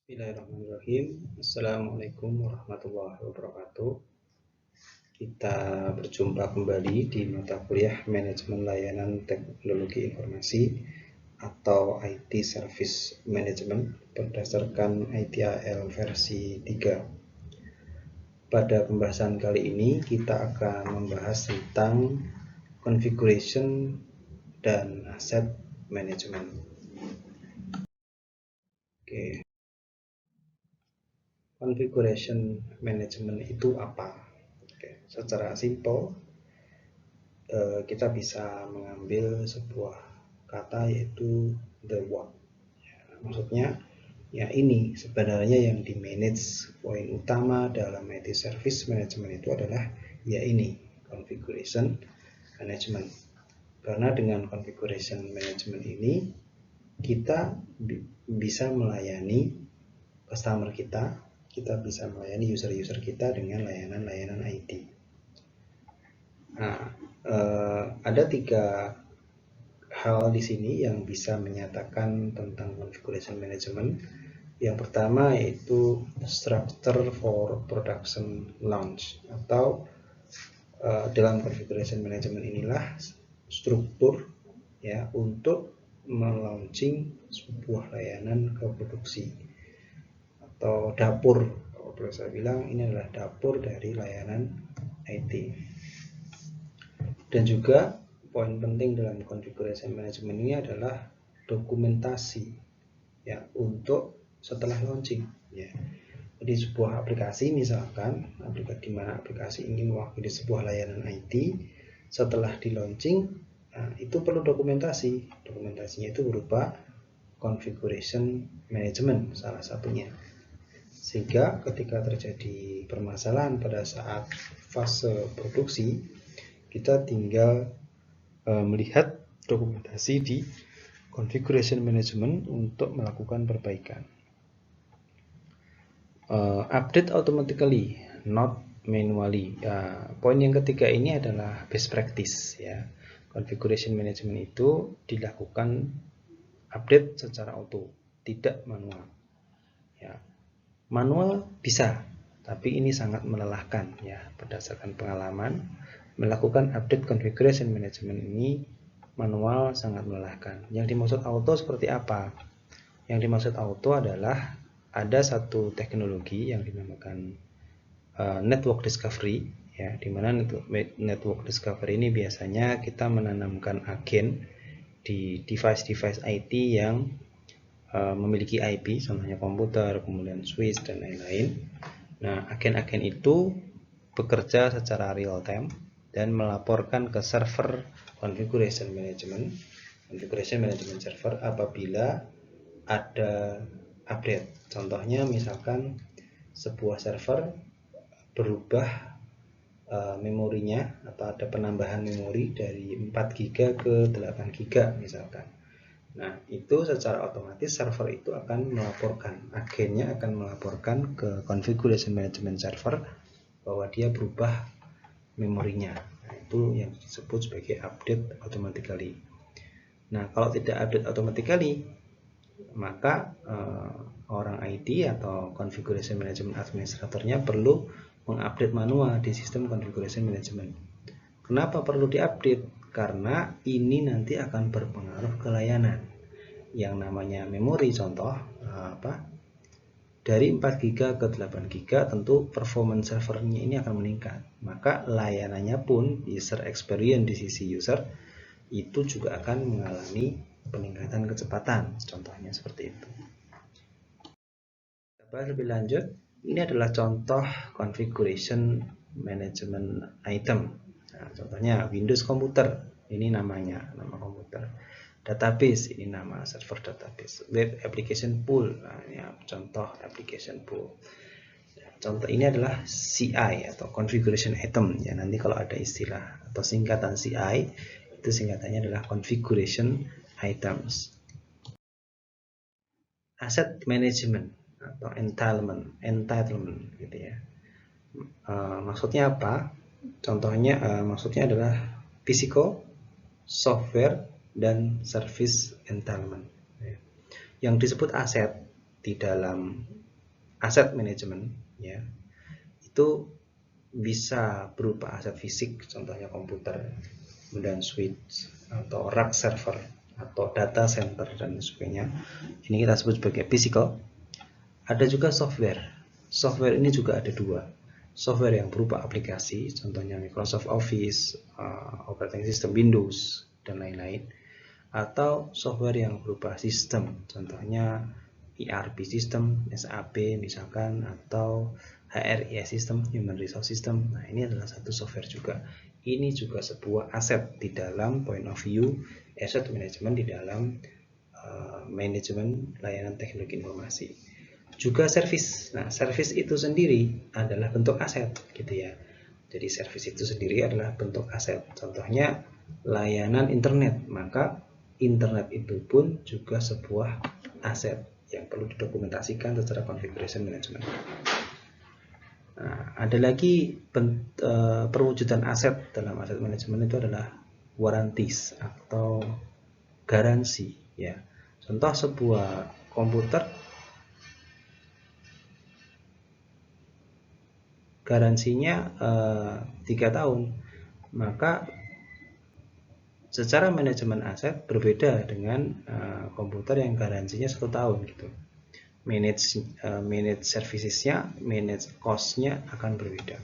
Bismillahirrahmanirrahim. Assalamualaikum warahmatullahi wabarakatuh. Kita berjumpa kembali di mata kuliah Manajemen Layanan Teknologi Informasi atau IT Service Management berdasarkan ITAL versi 3. Pada pembahasan kali ini kita akan membahas tentang configuration dan asset management. Oke. Configuration management itu apa? Oke, secara simpel kita bisa mengambil sebuah kata yaitu the what. Ya, maksudnya ya ini sebenarnya yang di manage. Poin utama dalam IT service management itu adalah ya ini configuration management. Karena dengan configuration management ini kita bisa melayani customer kita bisa melayani user-user kita dengan layanan-layanan IT. Nah, ada 3 hal di sini yang bisa menyatakan tentang configuration management. Yang pertama yaitu structure for production launch, atau dalam configuration management inilah struktur ya untuk melaunching sebuah layanan ke produksi, atau dapur. Kalau boleh saya bilang ini adalah dapur dari layanan IT. Dan juga poin penting dalam configuration management ini adalah dokumentasi ya untuk setelah launching ya. Jadi sebuah aplikasi, misalkan di mana aplikasi ini mewakili sebuah layanan IT, setelah di launching itu perlu dokumentasi. Dokumentasinya itu berupa configuration management salah satunya. Sehingga ketika terjadi permasalahan pada saat fase produksi, kita tinggal melihat dokumentasi di configuration management untuk melakukan perbaikan. Update automatically, not manually. Poin yang ketiga ini adalah best practice ya. Configuration management itu dilakukan update secara auto, tidak manual. Ya. Manual bisa, tapi ini sangat melelahkan ya. Berdasarkan pengalaman, melakukan update configuration management ini manual sangat melelahkan. Yang dimaksud auto seperti apa? Yang dimaksud auto adalah ada satu teknologi yang dinamakan network discovery ya, di mana network discovery ini biasanya kita menanamkan agen di device-device IT yang memiliki IP, contohnya komputer, kemudian switch dan lain-lain. Nah, agen-agen itu bekerja secara real time dan melaporkan ke server configuration management server apabila ada update. Contohnya misalkan sebuah server berubah memorinya, atau ada penambahan memori dari 4 GB ke 8 GB misalkan. Nah, itu secara otomatis server itu akan melaporkan, agennya akan melaporkan ke configuration management server bahwa dia berubah memorinya. Nah, itu yang disebut sebagai update automatically. Nah, kalau tidak update automatically, maka orang IT atau configuration management administratornya perlu mengupdate manual di sistem configuration management. Kenapa perlu diupdate? Karena ini nanti akan berpengaruh ke layanan. Yang namanya memori, contoh dari 4 GB ke 8 GB, tentu performance servernya ini akan meningkat. Maka layanannya pun, user experience di sisi user itu juga akan mengalami peningkatan kecepatan. Contohnya seperti itu. Lebih lanjut, ini adalah contoh configuration management item. Nah, contohnya Windows komputer, ini namanya, nama komputer. Database, ini nama server database. Web application pool, nah ini contoh application pool. Nah, contoh ini adalah CI atau configuration item ya. Nanti kalau ada istilah atau singkatan CI, itu singkatannya adalah configuration items. Asset management atau entitlement gitu ya. Maksudnya apa? Contohnya maksudnya adalah physical, software, dan service entitlement. Yang disebut aset di dalam aset manajemen, ya, itu bisa berupa aset fisik, contohnya komputer, kemudian switch atau rack server atau data center dan sebagainya. Ini kita sebut sebagai physical. Ada juga software. Software ini juga ada dua. Software yang berupa aplikasi, contohnya Microsoft Office, operating system Windows, dan lain-lain. Atau software yang berupa sistem, contohnya ERP system, SAP misalkan, atau HRIS system, Human Resource System. Nah, ini adalah satu software juga. Ini juga sebuah aset di dalam point of view asset management di dalam manajemen layanan teknologi informasi. Juga service. Nah, service itu sendiri adalah bentuk aset, gitu ya. Jadi service itu sendiri adalah bentuk aset. Contohnya layanan internet, maka internet itu pun juga sebuah aset yang perlu didokumentasikan secara configuration management. Nah, ada lagi perwujudan aset dalam aset manajemen itu adalah warranties atau garansi, ya. Contoh sebuah komputer garansinya 3 tahun, maka secara manajemen aset berbeda dengan komputer yang garansinya 1 tahun gitu. Manage servicesnya, manage cost-nya akan berbeda.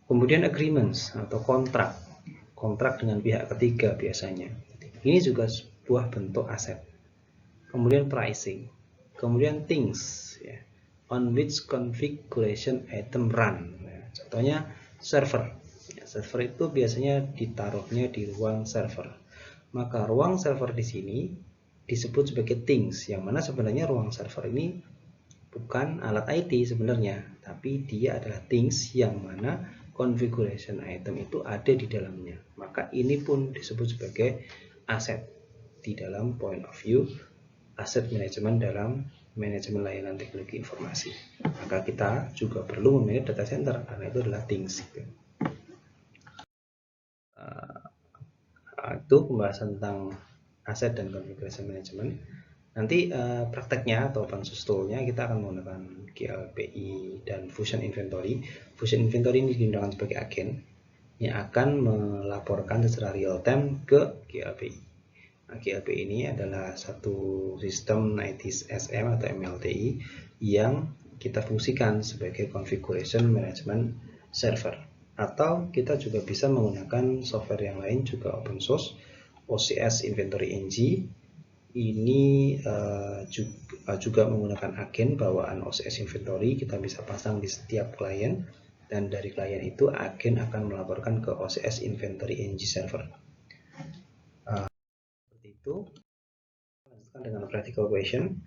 Kemudian agreements atau kontrak dengan pihak ketiga biasanya. Ini juga sebuah bentuk aset. Kemudian pricing, kemudian things, ya, on which configuration item run. Nah, contohnya server. Ya, server itu biasanya ditaruhnya di ruang server. Maka ruang server di sini disebut sebagai things, yang mana sebenarnya ruang server ini bukan alat IT sebenarnya, tapi dia adalah things yang mana configuration item itu ada di dalamnya. Maka ini pun disebut sebagai aset di dalam point of view aset manajemen dalam manajemen layanan teknologi informasi. Maka kita juga perlu memanage data center karena itu adalah things. Itu pembahasan tentang aset dan configuration management. Nanti prakteknya atau pansus toolnya kita akan menggunakan GLPI dan Fusion Inventory. Fusion Inventory ini digunakan sebagai agen yang akan melaporkan secara real time ke GLPI. GLPI ini adalah satu sistem ITSM atau MLTI yang kita fungsikan sebagai configuration management server, atau kita juga bisa menggunakan software yang lain juga open source. OCS Inventory NG ini juga menggunakan agen bawaan OCS Inventory. Kita bisa pasang di setiap klien, dan dari klien itu agen akan melaporkan ke OCS Inventory NG server. Itu lanjutkan dengan practical question.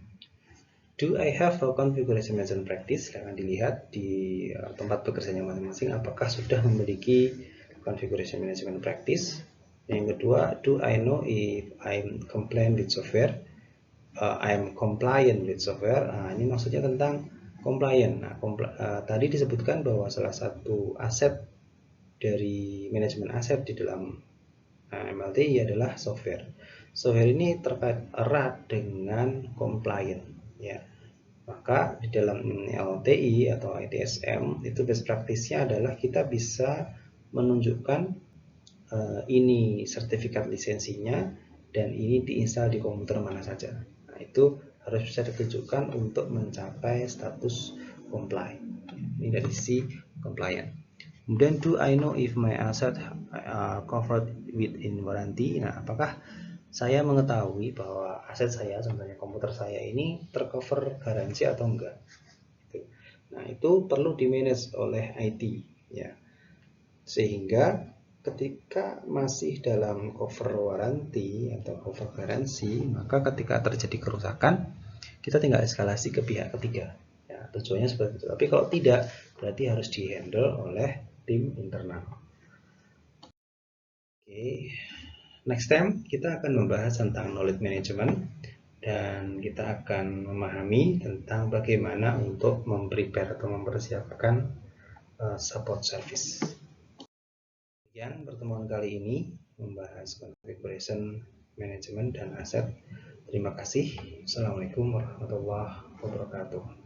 Do I have a configuration management practice? Silahkan dilihat di tempat bekerjanya masing-masing apakah sudah memiliki configuration management practice. Yang kedua, do I know if I'm compliant with software? I'm compliant with software. Nah, ini maksudnya tentang compliant. Nah, tadi disebutkan bahwa salah satu aset dari manajemen aset di dalam MLTI adalah software. Software ini terkait erat dengan compliant, ya. Maka di dalam LTI atau ITSM itu best practice-nya adalah kita bisa menunjukkan ini sertifikat lisensinya dan ini diinstal di komputer mana saja. Nah, itu harus bisa ditunjukkan untuk mencapai status comply. Ini dari sisi compliant. Kemudian, do I know if my asset covered within warranty? Nah, apakah saya mengetahui bahwa aset saya, contohnya komputer saya ini tercover garansi atau enggak? Nah, itu perlu di-manage oleh IT, ya. Sehingga ketika masih dalam cover warranty atau cover garansi, maka ketika terjadi kerusakan, kita tinggal eskalasi ke pihak ketiga. Ya, tujuannya seperti itu. Tapi kalau tidak, berarti harus di-handle oleh tim internal. Oke. Next time kita akan membahas tentang knowledge management dan kita akan memahami tentang bagaimana untuk memprepare atau mempersiapkan support service. Sekian pertemuan kali ini membahas configuration management dan aset. Terima kasih. Assalamualaikum warahmatullahi wabarakatuh. wabarakatuh.